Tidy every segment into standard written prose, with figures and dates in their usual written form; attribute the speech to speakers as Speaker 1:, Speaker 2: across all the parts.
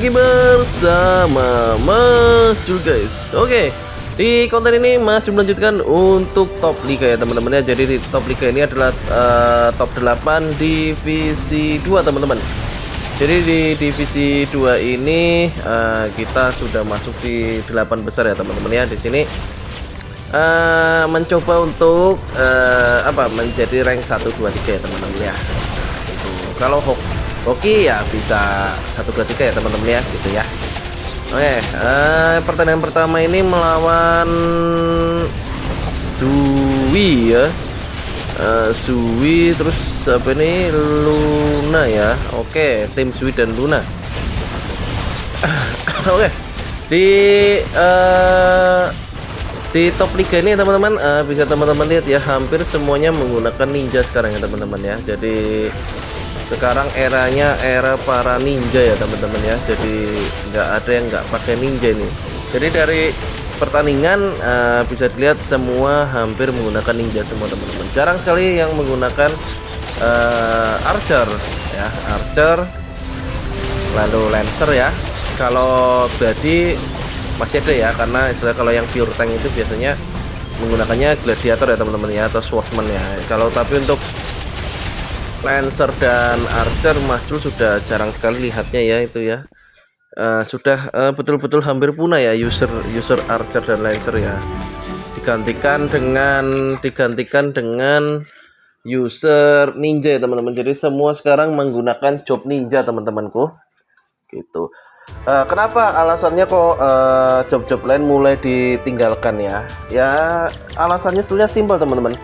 Speaker 1: lagi bersama Mas Jul guys. Oke, di konten ini Mas Jul melanjutkan untuk top liga ya teman-teman ya. Jadi di top liga ini adalah top 8 divisi 2 teman-teman. Jadi di divisi 2 ini kita sudah masuk di 8 besar ya teman-teman ya. Di sini mencoba untuk menjadi rank 1 2 3 ya teman-teman ya. Itu kalau hoki ya bisa 1 2 3 ya teman-teman ya gitu ya. Oke, pertandingan pertama ini melawan Suwi ya. Suwi terus apa ini Luna ya. Oke, tim Suwi dan Luna. Oke. Di top liga ini teman-teman bisa teman-teman lihat ya, hampir semuanya menggunakan ninja sekarang ya teman-teman ya. Jadi sekarang eranya era para ninja ya teman-teman ya. Jadi nggak ada yang nggak pakai ninja ini. Jadi dari pertandingan bisa dilihat semua hampir menggunakan ninja semua teman-teman. Jarang sekali yang menggunakan archer ya, archer lalu lancer ya. Kalau body masih ada ya, karena istilah kalau yang pure tank itu biasanya menggunakannya gladiator ya teman-teman ya, atau swordsman ya. Kalau tapi untuk lancer dan archer Mas Jul sudah jarang sekali lihatnya ya itu ya. Sudah betul-betul hampir punah ya user archer dan lancer ya. Digantikan dengan user ninja ya teman-teman. Jadi semua sekarang menggunakan job ninja teman-temanku. Gitu. Kenapa alasannya kok job-job lain mulai ditinggalkan ya? Ya alasannya sebenarnya simpel teman-teman.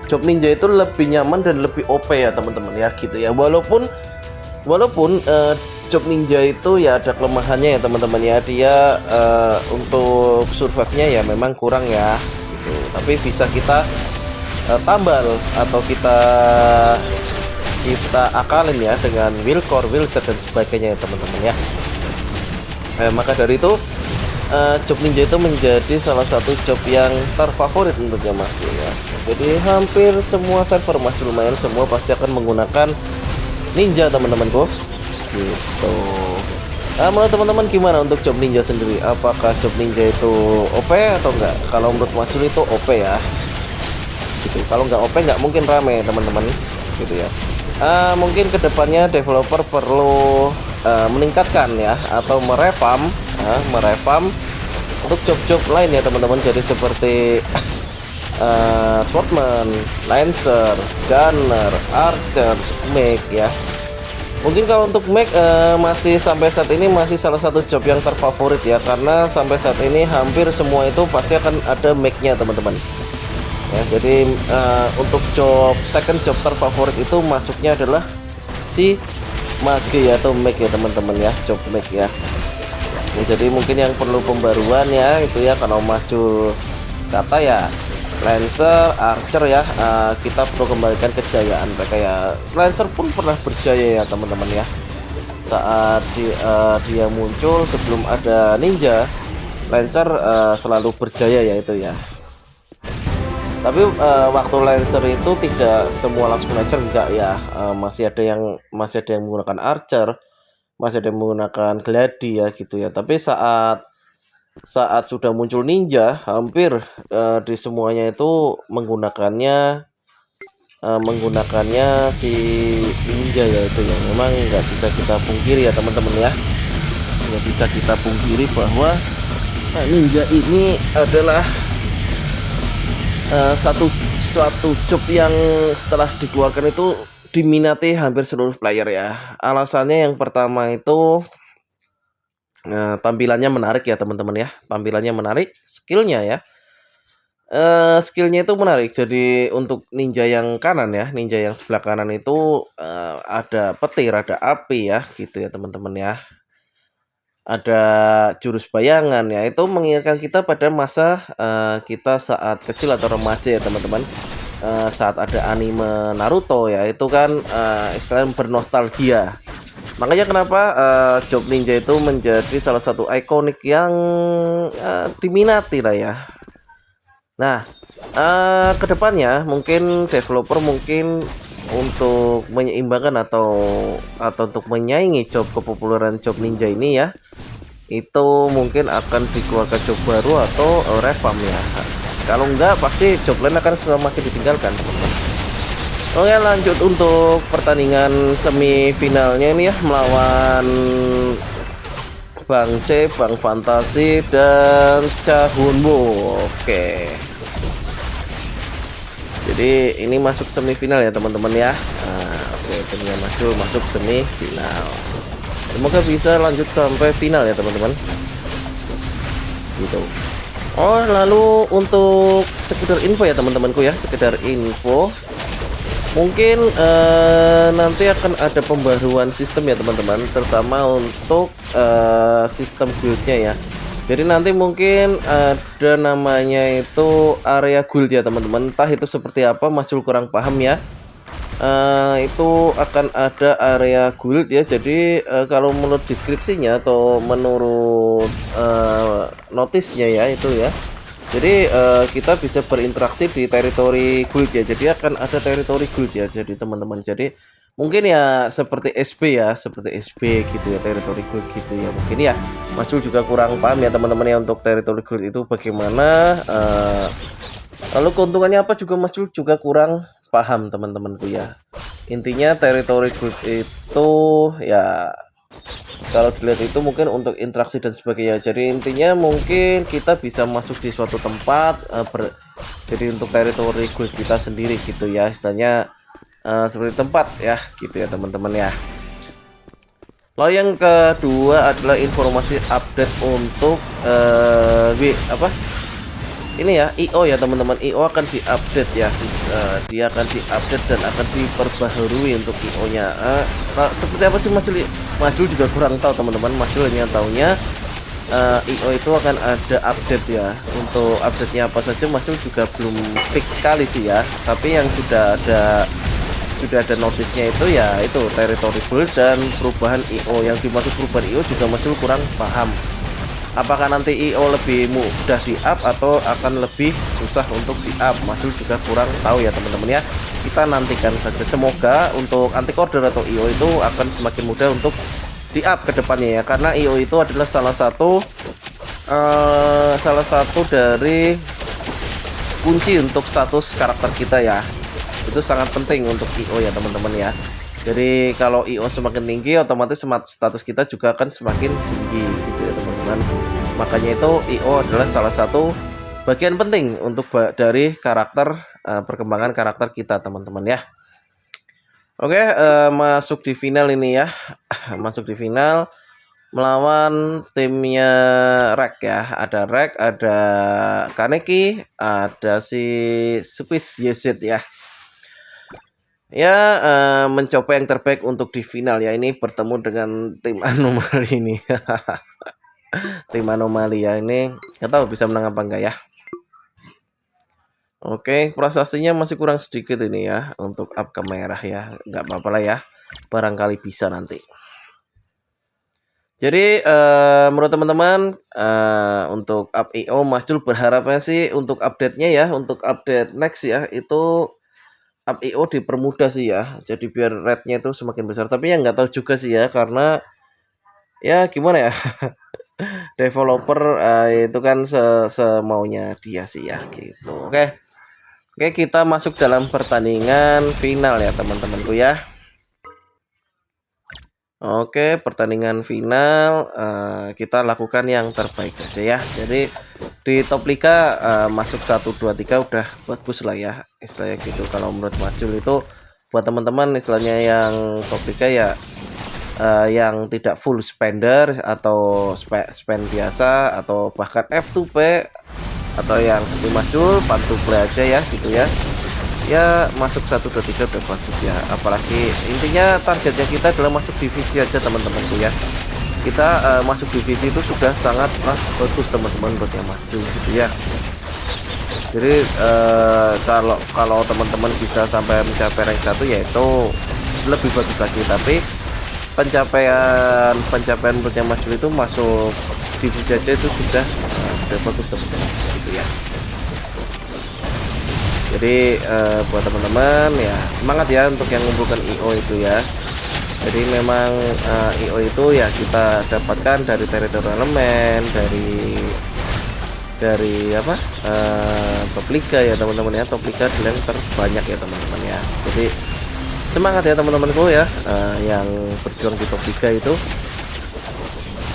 Speaker 1: Job ninja itu lebih nyaman dan lebih OP ya teman-teman ya gitu ya. Walaupun job ninja itu ya ada kelemahannya ya teman-teman ya. Dia untuk survive-nya ya memang kurang ya gitu. Tapi bisa kita tambal atau kita akalin ya dengan will core, will set dan sebagainya ya teman-teman ya. Maka dari itu job ninja itu menjadi salah satu job yang terfavorit untuknya Mas Jul ya. Jadi hampir semua server Mas Jul lumayan semua pasti akan menggunakan ninja teman-temanku gitu. Menurut teman-teman gimana untuk job ninja sendiri? Apakah job ninja itu OP atau enggak? Kalau menurut Mas Jul itu OP ya gitu. Kalau nggak OP nggak mungkin rame teman-teman gitu ya. Mungkin kedepannya developer perlu meningkatkan ya, atau merevamp untuk job-job lain ya teman-teman. Jadi seperti swordsman, lancer, gunner, archer, mech ya. Mungkin kalau untuk mech masih sampai saat ini masih salah satu job yang terfavorit ya, karena sampai saat ini hampir semua itu pasti akan ada mechnya teman-teman ya. Jadi untuk second job terfavorit itu masuknya adalah si mage ya, atau mech ya teman-teman ya, job mech ya. Jadi mungkin yang perlu pembaruan ya itu ya, kalau maju kata ya lancer, archer ya, kita perlu kembalikan kejayaan mereka ya. Lancer pun pernah berjaya ya teman-teman ya, saat dia muncul sebelum ada ninja. Lancer selalu berjaya ya itu ya. Tapi waktu lancer itu tidak semua langsung lancer, enggak ya. Masih ada yang menggunakan archer, masih ada yang menggunakan gladi ya gitu ya. Tapi saat sudah muncul ninja, hampir di semuanya itu menggunakannya si ninja ya itu ya. Memang nggak bisa kita pungkiri ya teman-teman ya, nggak bisa kita pungkiri bahwa ninja ini adalah suatu job yang setelah dikeluarkan itu diminati hampir seluruh player ya. Alasannya yang pertama itu tampilannya menarik ya teman-teman ya. Tampilannya menarik, skillnya ya. Skillnya itu menarik. Jadi untuk ninja yang kanan ya, ninja yang sebelah kanan itu ada petir, ada api ya gitu ya teman-teman ya. Ada jurus bayangan ya, itu mengingatkan kita pada masa kita saat kecil atau remaja ya teman-teman. Saat ada anime Naruto ya, itu kan istilahnya bernostalgia. Makanya kenapa job ninja itu menjadi salah satu ikonik yang diminati lah ya. Nah, kedepannya mungkin developer untuk menyeimbangkan atau untuk menyaingi job kepopuleran job ninja ini ya, itu mungkin akan dikeluarkan job baru atau revamp ya. Kalau enggak pasti job lain akan semakin ditinggalkan teman-teman. Oke, lanjut untuk pertandingan semifinalnya ini ya, melawan Bang C, Bang Fantasi, dan Cahunbo. Oke, jadi ini masuk semifinal ya teman-teman ya. Nah, oke, timnya masuk semifinal. Semoga bisa lanjut sampai final ya teman-teman. Gitu. Oh, lalu untuk sekedar info ya teman-temanku ya, sekedar info. Mungkin nanti akan ada pembaruan sistem ya teman-teman, terutama untuk sistem guildnya ya. Jadi nanti mungkin ada namanya itu area guild ya teman-teman. Entah itu seperti apa, Mas Jul kurang paham ya. Itu akan ada area guild ya. Jadi kalau menurut deskripsinya atau menurut notisnya ya itu ya, jadi kita bisa berinteraksi di teritori guild ya. Jadi akan ada teritori guild ya. Jadi teman-teman, jadi mungkin ya seperti SB ya, seperti SB gitu ya, teritori guild gitu ya. Mungkin ya Mas Jul juga kurang paham ya teman-teman ya untuk teritori guild itu bagaimana. Lalu keuntungannya apa juga Mas Jul juga kurang paham teman-temanku ya. Intinya teritori guild itu ya, kalau dilihat itu mungkin untuk interaksi dan sebagainya. Jadi intinya mungkin kita bisa masuk di suatu tempat jadi untuk teritori guild kita sendiri gitu ya, istilahnya seperti tempat ya gitu ya teman-teman ya. Lalu yang kedua adalah informasi update untuk ini ya, IO ya teman-teman. IO akan diupdate ya, dia akan diupdate dan akan diperbaharui untuk IO nya. Seperti apa sih Mas Jul juga kurang tahu teman-teman. Mas Jul hanya taunya IO itu akan ada update ya. Untuk update nya apa saja Mas Jul juga belum fix sekali sih ya, tapi yang sudah ada notisnya itu ya itu teritori guild dan perubahan IO. Yang dimaksud perubahan IO juga Mas Jul kurang paham. Apakah nanti IO lebih mudah di up atau akan lebih susah untuk di up, Mas Jul juga kurang tahu ya teman-teman ya. Kita nantikan saja, semoga untuk anti order atau IO itu akan semakin mudah untuk di up ke depannya ya, karena IO itu adalah salah satu dari kunci untuk status karakter kita ya. Itu sangat penting untuk IO ya teman-teman ya. Jadi kalau IO semakin tinggi, otomatis status kita juga akan semakin tinggi gitu ya teman-teman. Makanya itu IO adalah salah satu bagian penting untuk dari karakter perkembangan karakter kita teman-teman ya. Oke, masuk di final ini ya. Masuk di final melawan timnya Rek ya. Ada Rek, ada Kaneki, ada si Swiss Yesit ya. Ya, mencoba yang terbaik untuk di final ya. Ini bertemu dengan tim anomali ini. Tim anomali ya, ini nggak tahu bisa menang apa enggak ya. Oke, prestasinya masih kurang sedikit ini ya untuk up ke merah ya. Nggak apa-apa lah ya, barangkali bisa nanti. Jadi menurut teman-teman untuk up IO Mas Jul berharapnya sih untuk update-nya ya, untuk update next ya, itu up IO dipermudah sih ya. Jadi biar rate-nya itu semakin besar. Tapi ya nggak tahu juga sih ya, karena ya gimana ya. Developer itu kan semaunya dia sih ya gitu. Oke, kita masuk dalam pertandingan final ya teman-temanku ya. Oke, pertandingan final kita lakukan yang terbaik saja ya. Jadi di top liga masuk 1 2 3 udah bagus lah ya, istilahnya gitu. Kalau menurut Mas Jul itu buat teman-teman istilahnya yang top liga ya, yang tidak full spender atau spend biasa atau bahkan F2P atau yang seperti Mas Jul fun to play aja ya gitu ya. Ya masuk 1 2 3 udah bagus ya. Apalagi intinya targetnya kita adalah masuk divisi aja teman-temanku ya. Kita masuk divisi itu sudah sangat bagus teman-teman buat yang Mas Jul gitu ya. Jadi kalau teman-teman bisa sampai mencapai rank 1 ya itu lebih bagus lagi, tapi pencapaian menurut Mas Jul itu masuk divisi aja itu sudah bagus teman-teman gitu ya. Jadi buat teman-teman ya semangat ya untuk yang mengumpulkan IO itu ya. Jadi memang IO itu ya kita dapatkan dari teritori elemen, dari apa top liga ya teman-teman ya, top liga di rank terbanyak ya teman-teman ya. Jadi semangat ya teman-temanku ya, yang berjuang di top liga itu.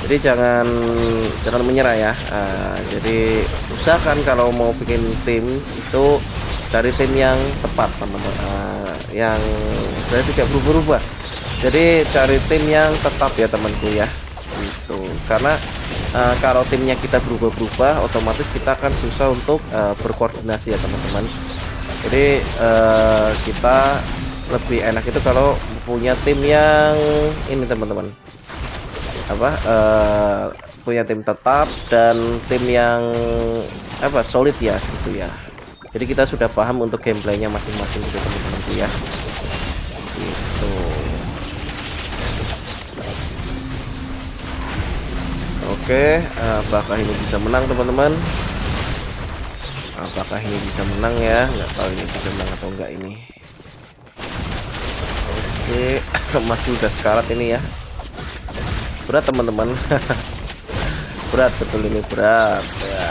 Speaker 1: Jadi jangan menyerah ya. Jadi usahakan kalau mau bikin tim itu dari tim yang tepat teman-teman, yang saya tidak berubah-ubah. Jadi cari tim yang tetap ya temanku ya, gitu. Karena kalau timnya kita berubah-berubah, otomatis kita akan susah untuk berkoordinasi ya teman-teman. Jadi kita lebih enak itu kalau punya tim yang ini teman-teman, apa punya tim tetap dan tim yang apa solid ya gitu ya. Jadi kita sudah paham untuk gameplaynya masing-masing gitu teman-temanku ya, gitu. Oke, apakah ini bisa menang teman-teman? Apakah ini bisa menang ya? Nggak tahu ini bisa menang atau enggak ini. Oke, masih udah sekarat ini ya. Berat teman-teman. Berat betul ini, berat ya.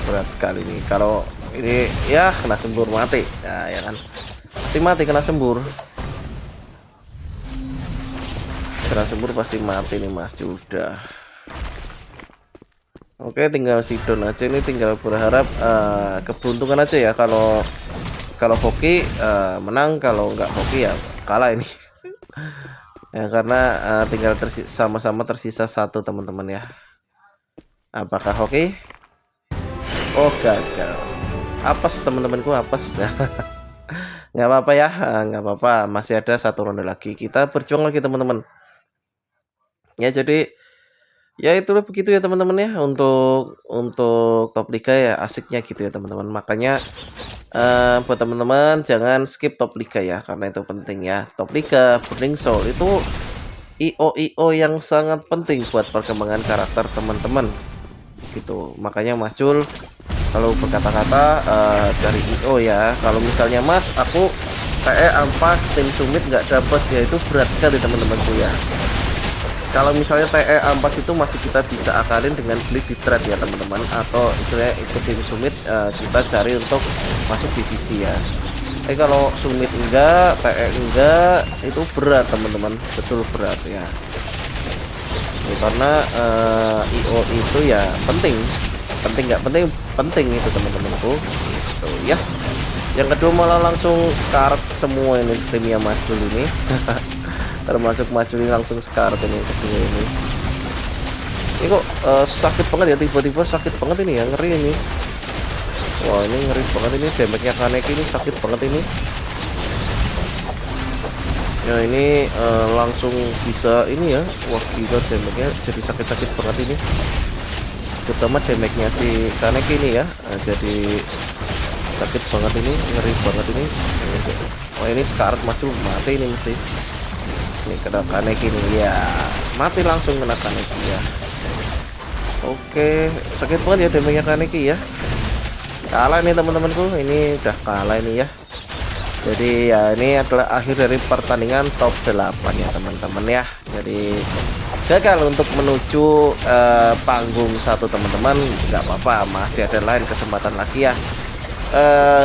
Speaker 1: Berat sekali nih. Kalau ini ya kena sembur mati. Ya kan. Mati kena sembur. Kena sembur pasti mati nih Mas Juda. Oke, tinggal sidon aja ini, tinggal berharap keberuntungan aja ya. Kalau hoki menang, kalau nggak hoki ya kalah ini. Ya karena tinggal sama-sama tersisa satu teman-teman ya. Apakah hoki? Oh gagal. Apes teman-temanku, apes. Nggak apa-apa ya, nggak apa-apa. Masih ada satu ronde lagi. Kita berjuang lagi teman-teman. Ya jadi ya itu begitu ya teman-teman ya, untuk top liga ya asiknya gitu ya teman-teman. Makanya buat teman-teman jangan skip top liga ya, karena itu penting ya. Top liga Burning Soul itu IO yang sangat penting buat perkembangan karakter teman-teman gitu. Makanya Mas Jul kalau berkata-kata dari IO ya, kalau misalnya Mas aku PE ampas tim sumit nggak dapat ya, itu berat sekali teman-temanku ya. Kalau misalnya TE ampas itu masih kita bisa akalin dengan beli di trade ya teman-teman, atau istilahnya ikut tim sumit, kita cari untuk masuk divisi ya. Kalau sumit enggak, TE enggak, itu berat teman-teman, betul berat ya. Karena IO itu ya penting nggak penting, penting itu teman-temanku gitu ya. Yang kedua malah langsung sekarat semua ini timnya Mas Jul ini. Termasuk maju ini langsung sekarat ini kedua ini. Ini kok sakit banget ya, tiba-tiba sakit banget ini ya, ngeri ini. Wah ini ngeri banget ini, damage-nya Kaneki ini sakit banget ini. Ya ini langsung bisa ini ya, wah gila damage-nya jadi sakit-sakit banget ini. Terutama damage-nya si Kaneki ini ya, jadi sakit banget ini, ngeri banget ini. Wah ini sekarat maju mati ini mesti. Ini kena Kaneki nih ya, mati langsung kena Kaneki ya. Oke, sakit banget ya damage-nya Kaneki ya. Kalah nih teman-temanku, ini udah kalah ini ya. Jadi ya ini adalah akhir dari pertandingan top 8 ya teman-teman ya. Jadi gagal untuk menuju panggung satu teman-teman, nggak apa-apa, masih ada lain kesempatan lagi ya.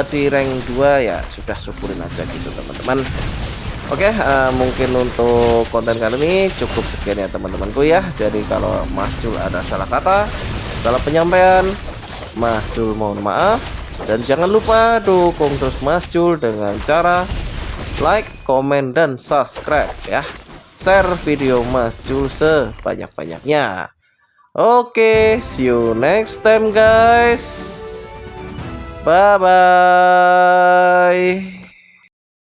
Speaker 1: Di rank 2 ya sudah syukurin aja gitu teman-teman. Oke, mungkin untuk konten kali ini cukup sekian ya teman-temanku ya. Jadi kalau Mas Jul ada salah kata, salah penyampaian, Mas Jul mohon maaf. Dan jangan lupa dukung terus Mas Jul dengan cara like, komen, dan subscribe ya. Share video Mas Jul sebanyak-banyaknya. Oke, see you next time guys. Bye-bye.